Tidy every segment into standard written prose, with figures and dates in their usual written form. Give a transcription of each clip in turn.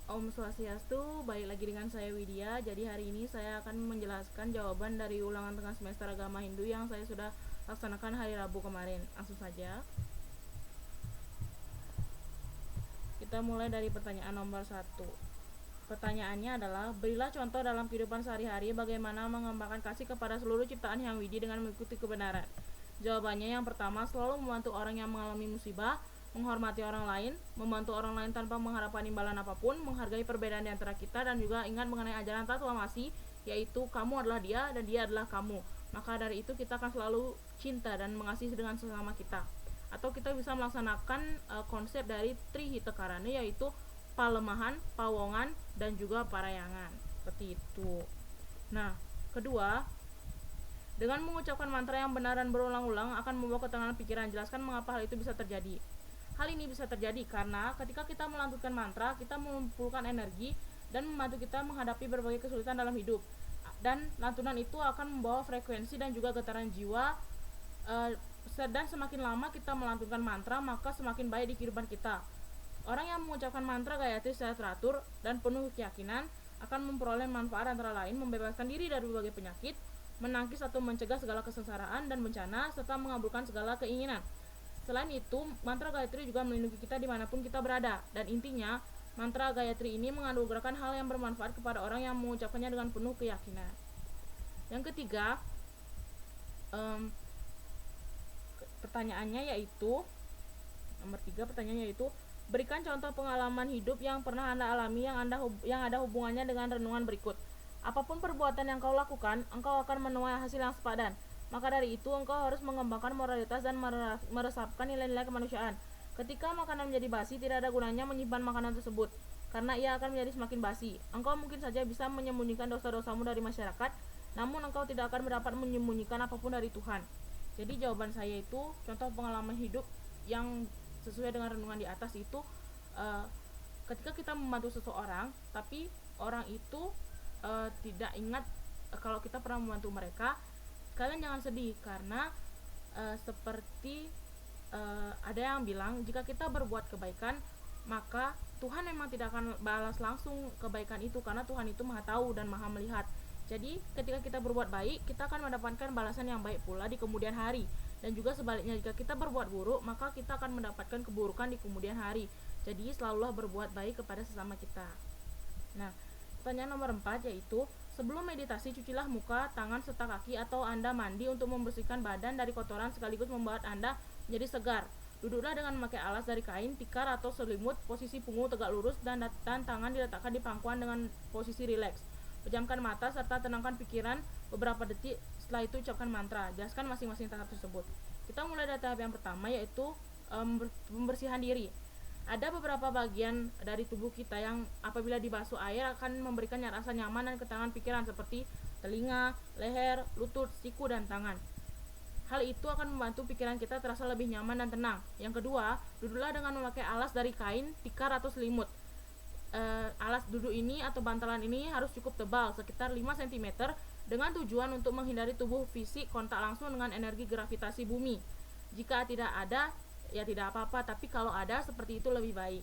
Om Swastiastu, balik lagi dengan saya Widya. Jadi hari ini saya akan menjelaskan jawaban dari ulangan tengah semester agama Hindu yang saya sudah laksanakan hari Rabu kemarin. Langsung saja. Kita mulai dari pertanyaan nomor 1. Pertanyaannya adalah, berilah contoh dalam kehidupan sehari-hari bagaimana mengembangkan kasih kepada seluruh ciptaan Hyang Widi dengan mengikuti kebenaran. Jawabannya yang pertama, selalu membantu orang yang mengalami musibah, menghormati orang lain, membantu orang lain tanpa mengharapkan imbalan apapun, menghargai perbedaan di antara kita, dan juga ingat mengenai ajaran Tatwamasi, yaitu kamu adalah dia dan dia adalah kamu. Maka dari itu kita akan selalu cinta dan mengasihi dengan sesama kita. Atau kita bisa melaksanakan konsep dari Trihitakarana, yaitu palemahan, pawongan, dan juga parayangan. Seperti itu. Nah, kedua, dengan mengucapkan mantra yang benar dan berulang-ulang akan membawa ketenangan pikiran. Jelaskan mengapa hal itu bisa terjadi. Hal ini bisa terjadi karena ketika kita melantunkan mantra, kita mengumpulkan energi dan membantu kita menghadapi berbagai kesulitan dalam hidup. Dan lantunan itu akan membawa frekuensi dan juga getaran jiwa. Dan semakin lama kita melantunkan mantra, maka semakin baik di kehidupan kita. Orang yang mengucapkan mantra Gayatri secara teratur dan penuh keyakinan akan memperoleh manfaat antara lain membebaskan diri dari berbagai penyakit, menangkis atau mencegah segala kesengsaraan dan bencana, serta mengabulkan segala keinginan. Selain itu, mantra Gayatri juga melindungi kita dimanapun kita berada. Dan intinya, mantra Gayatri ini menganugerahkan hal yang bermanfaat kepada orang yang mengucapkannya dengan penuh keyakinan. Yang ketiga, pertanyaannya yaitu nomor 3, pertanyaannya yaitu, berikan contoh pengalaman hidup yang pernah Anda alami yang ada hubungannya dengan renungan berikut. Apapun perbuatan yang kau lakukan, engkau akan menuai hasil yang sepadan. Maka dari itu, engkau harus mengembangkan moralitas dan meresapkan nilai-nilai kemanusiaan. Ketika makanan menjadi basi, tidak ada gunanya menyimpan makanan tersebut, karena ia akan menjadi semakin basi. Engkau mungkin saja bisa menyembunyikan dosa-dosamu dari masyarakat, namun engkau tidak akan mendapat menyembunyikan apapun dari Tuhan. Jadi jawaban saya itu, contoh pengalaman hidup yang sesuai dengan renungan di atas itu, ketika kita membantu seseorang, tapi orang itu tidak ingat kalau kita pernah membantu mereka, kalian jangan sedih karena seperti ada yang bilang, jika kita berbuat kebaikan, maka Tuhan memang tidak akan balas langsung kebaikan itu, karena Tuhan itu maha tahu dan maha melihat. Jadi ketika kita berbuat baik, kita akan mendapatkan balasan yang baik pula di kemudian hari. Dan juga sebaliknya, jika kita berbuat buruk, maka kita akan mendapatkan keburukan di kemudian hari. Jadi selalulah berbuat baik kepada sesama kita. Nah, pertanyaan nomor 4 yaitu, sebelum meditasi cucilah muka, tangan serta kaki, atau Anda mandi untuk membersihkan badan dari kotoran sekaligus membuat Anda menjadi segar. Duduklah dengan memakai alas dari kain, tikar atau selimut, posisi punggung tegak lurus, dan tangan diletakkan di pangkuan dengan posisi rileks. Pejamkan mata serta tenangkan pikiran beberapa detik, setelah itu ucapkan mantra. Jelaskan masing-masing tahap tersebut. Kita mulai dari tahap yang pertama, yaitu pembersihan diri. Ada beberapa bagian dari tubuh kita yang apabila dibasuh air akan memberikan rasa nyaman dan ketenangan pikiran, seperti telinga, leher, lutut, siku, dan tangan. Hal itu akan membantu pikiran kita terasa lebih nyaman dan tenang. Yang kedua, duduklah dengan memakai alas dari kain, tikar, atau selimut. Alas duduk ini atau bantalan ini harus cukup tebal, sekitar 5 cm, dengan tujuan untuk menghindari tubuh fisik kontak langsung dengan energi gravitasi bumi. Jika tidak ada, ya tidak apa-apa, tapi kalau ada, seperti itu lebih baik.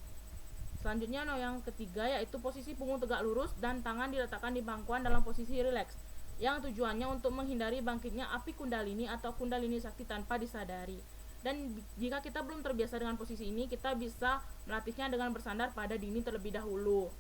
Selanjutnya, yang ketiga, yaitu posisi punggung tegak lurus dan tangan diletakkan di pangkuan dalam posisi rileks, yang tujuannya untuk menghindari bangkitnya api kundalini atau kundalini sakti tanpa disadari. Dan jika kita belum terbiasa dengan posisi ini, kita bisa melatihnya dengan bersandar pada dini terlebih dahulu.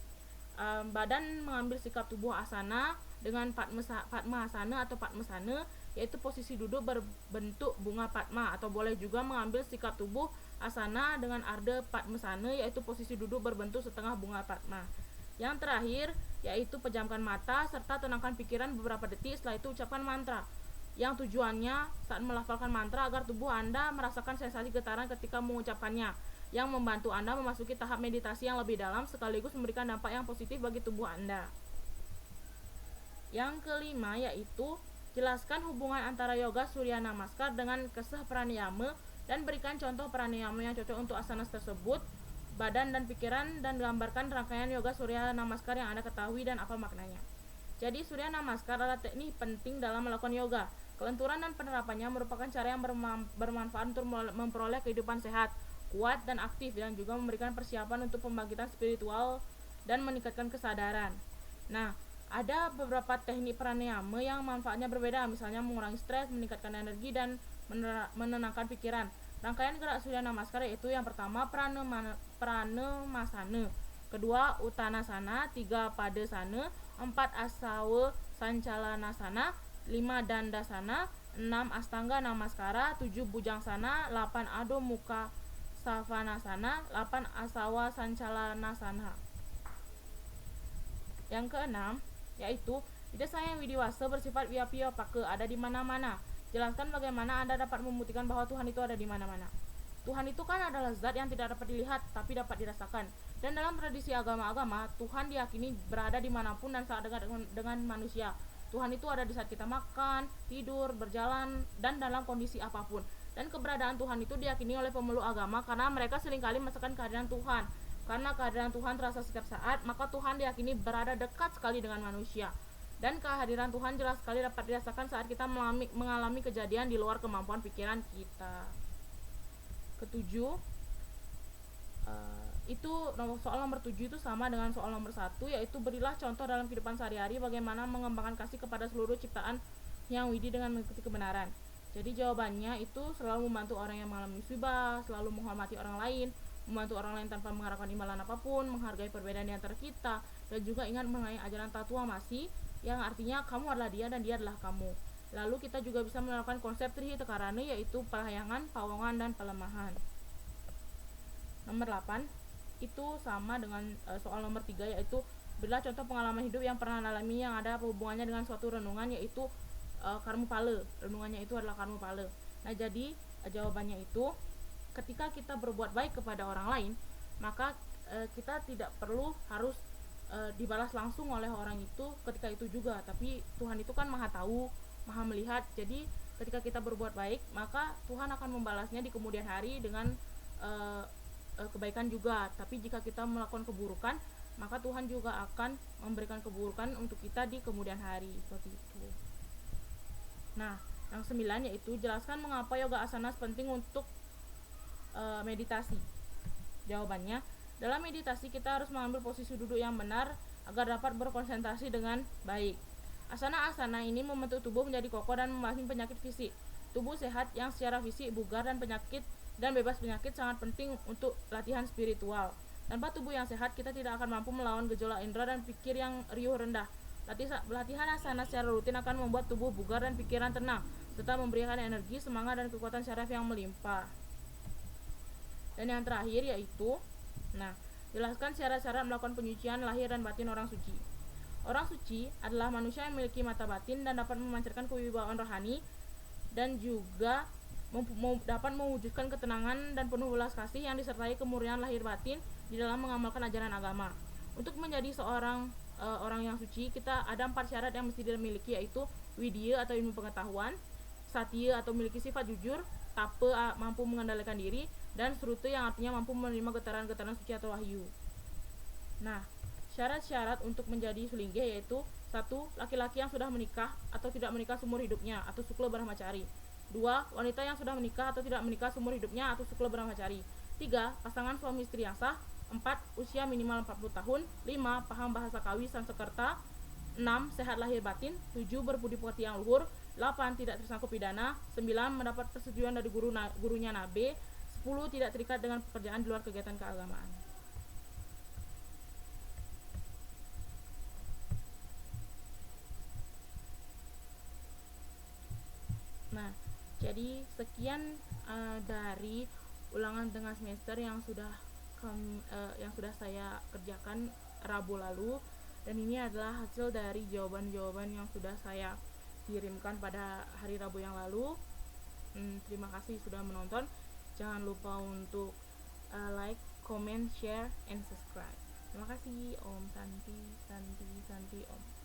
Badan mengambil sikap tubuh asana dengan padmasana atau padmasana, yaitu posisi duduk berbentuk bunga padma, atau boleh juga mengambil sikap tubuh asana dengan arda padmasana, yaitu posisi duduk berbentuk setengah bunga padma. Yang terakhir yaitu pejamkan mata serta tenangkan pikiran beberapa detik, setelah itu ucapkan mantra, yang tujuannya saat melafalkan mantra agar tubuh Anda merasakan sensasi getaran ketika mengucapkannya, yang membantu Anda memasuki tahap meditasi yang lebih dalam sekaligus memberikan dampak yang positif bagi tubuh Anda. Yang kelima yaitu, jelaskan hubungan antara yoga Surya Namaskar dengan kesah pranayama dan berikan contoh pranayama yang cocok untuk asana tersebut, badan dan pikiran, dan gambarkan rangkaian yoga Surya Namaskar yang Anda ketahui dan apa maknanya. Jadi Surya Namaskar adalah teknik penting dalam melakukan yoga. Kelenturan dan penerapannya merupakan cara yang bermanfaat untuk memperoleh kehidupan sehat, kuat, dan aktif, dan juga memberikan persiapan untuk pembangkitan spiritual dan meningkatkan kesadaran. Nah, ada beberapa teknik pranayama yang manfaatnya berbeda, misalnya mengurangi stres, meningkatkan energi, dan menenangkan pikiran. Rangkaian gerak Surya Namaskar yaitu yang pertama Pranemasana, kedua Uttanasana, 3 Padasana, 4 Asawa Sancalanasana, 5 Dandasana, 6 Astanga Namaskara, 7 Bujangsana, 8 Adho Mukha Savanasana, 8 Asawa Sancalanasana. Yang keenam yaitu Widasaya Widiwasa bersifat Vyapiyapaka, ada di mana-mana. Jelaskan bagaimana Anda dapat membuktikan bahwa Tuhan itu ada di mana-mana. Tuhan itu kan adalah zat yang tidak dapat dilihat tapi dapat dirasakan. Dan dalam tradisi agama-agama, Tuhan diyakini berada dimanapun dan sangat dekat dengan manusia. Tuhan itu ada di saat kita makan, tidur, berjalan, dan dalam kondisi apapun. Dan keberadaan Tuhan itu diyakini oleh pemeluk agama karena mereka seringkali merasakan kehadiran Tuhan. Karena kehadiran Tuhan terasa setiap saat, maka Tuhan diyakini berada dekat sekali dengan manusia. Dan kehadiran Tuhan jelas sekali dapat dirasakan saat kita mengalami kejadian di luar kemampuan pikiran kita. Ketujuh, soal nomor 7 itu sama dengan soal nomor 1, yaitu berilah contoh dalam kehidupan sehari-hari bagaimana mengembangkan kasih kepada seluruh ciptaan yang widi dengan mengikuti kebenaran. Jadi jawabannya itu selalu membantu orang yang mengalami musibah, selalu menghormati orang lain, membantu orang lain tanpa mengharapkan imbalan apapun, menghargai perbedaan di antara kita, dan juga ingat mengenai ajaran Tattva Masi yang artinya kamu adalah dia dan dia adalah kamu. Lalu kita juga bisa menerapkan konsep Trihita Karana, yaitu pelayangan, pawongan, dan pelemahan. Nomor 8 itu sama dengan soal nomor 3, yaitu berilah contoh pengalaman hidup yang pernah alami yang ada hubungannya dengan suatu renungan, yaitu karma pala. Renungannya itu adalah karma pala. Nah, jadi jawabannya itu ketika kita berbuat baik kepada orang lain, maka kita tidak perlu harus dibalas langsung oleh orang itu ketika itu juga, tapi Tuhan itu kan maha tahu, maha melihat. Jadi ketika kita berbuat baik, maka Tuhan akan membalasnya di kemudian hari dengan kebaikan juga. Tapi jika kita melakukan keburukan, maka Tuhan juga akan memberikan keburukan untuk kita di kemudian hari, seperti itu. Nah, yang 9 yaitu jelaskan mengapa yoga asana penting untuk meditasi. Jawabannya, dalam meditasi kita harus mengambil posisi duduk yang benar agar dapat berkonsentrasi dengan baik. Asana-asana ini membentuk tubuh menjadi kokoh dan membasmi penyakit fisik. Tubuh sehat yang secara fisik bugar dan bebas penyakit sangat penting untuk latihan spiritual. Tanpa tubuh yang sehat, kita tidak akan mampu melawan gejolak indera dan pikir yang riuh rendah. Latihan asana secara rutin akan membuat tubuh bugar dan pikiran tenang, serta memberikan energi, semangat, dan kekuatan syaraf yang melimpah. Dan yang terakhir yaitu, jelaskan syarat-syarat melakukan penyucian lahir dan batin orang suci. Orang suci adalah manusia yang memiliki mata batin dan dapat memancarkan kewibawaan rohani, dan juga dapat mewujudkan ketenangan dan penuh belas kasih yang disertai kemurnian lahir batin di dalam mengamalkan ajaran agama. Untuk menjadi seorang orang yang suci, kita ada 4 syarat yang mesti dimiliki, yaitu widya atau ilmu pengetahuan, satya atau memiliki sifat jujur, tapa mampu mengendalikan diri, dan sruta yang artinya mampu menerima getaran-getaran suci atau wahyu. Nah, syarat-syarat untuk menjadi sulingge yaitu 1. Laki-laki yang sudah menikah atau tidak menikah seumur hidupnya atau sukla brahmacari. 2. Wanita yang sudah menikah atau tidak menikah seumur hidupnya atau sukla brahmacari. 3. Pasangan suami istri yang sah. 4. Usia minimal 40 tahun. 5. Paham bahasa Kawi Sanskerta. 6. Sehat lahir batin. 7. Berbudi pekerti yang luhur. 8. Tidak tersangkut pidana. 9. Mendapat persetujuan dari gurunya nabe. 10. Tidak terikat dengan pekerjaan di luar kegiatan keagamaan. Nah, jadi sekian dari ulangan tengah semester yang sudah saya kerjakan Rabu lalu, dan ini adalah hasil dari jawaban-jawaban yang sudah saya kirimkan pada hari Rabu yang lalu. Terima kasih sudah menonton. Jangan lupa untuk like, comment, share, and subscribe. Terima kasih. Om Santi, Santi, Santi, Om.